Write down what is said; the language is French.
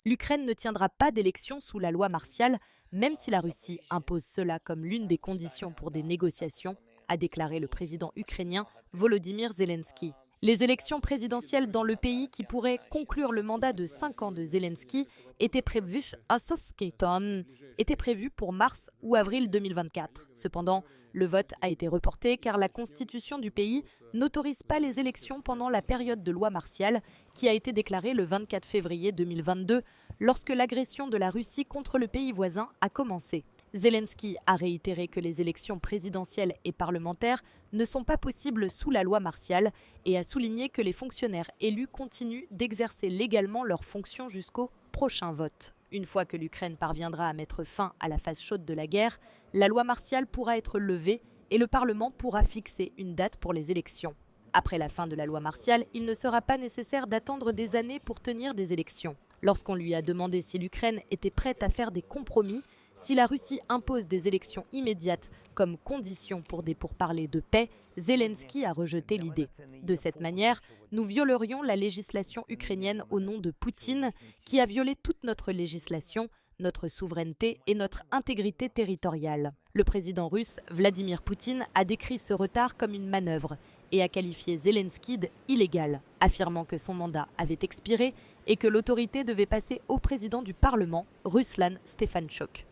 L'Ukraine ne tiendra pas d'élection sous la loi martiale, même si la Russie impose cela comme l'une des conditions pour des négociations, a déclaré le président ukrainien Volodymyr Zelensky. Les élections présidentielles dans le pays qui pourraient conclure le mandat de 5 ans de Zelensky étaient prévues pour mars ou avril 2024. Cependant, le vote a été reporté car la constitution du pays n'autorise pas les élections pendant la période de loi martiale qui a été déclarée le 24 février 2022 lorsque l'agression de la Russie contre le pays voisin a commencé. Zelensky a réitéré que les élections présidentielles et parlementaires ne sont pas possibles sous la loi martiale et a souligné que les fonctionnaires élus continuent d'exercer légalement leurs fonctions jusqu'au prochain vote. Une fois que l'Ukraine parviendra à mettre fin à la phase chaude de la guerre, la loi martiale pourra être levée et le Parlement pourra fixer une date pour les élections. Après la fin de la loi martiale, il ne sera pas nécessaire d'attendre des années pour tenir des élections. Lorsqu'on lui a demandé si l'Ukraine était prête à faire des compromis, si la Russie impose des élections immédiates comme condition pour des pourparlers de paix, Zelensky a rejeté l'idée. De cette manière, nous violerions la législation ukrainienne au nom de Poutine, qui a violé toute notre législation, notre souveraineté et notre intégrité territoriale. Le président russe, Vladimir Poutine, a décrit ce retard comme une manœuvre et a qualifié Zelensky d'illégal, affirmant que son mandat avait expiré et que l'autorité devait passer au président du Parlement, Ruslan Stefanchuk.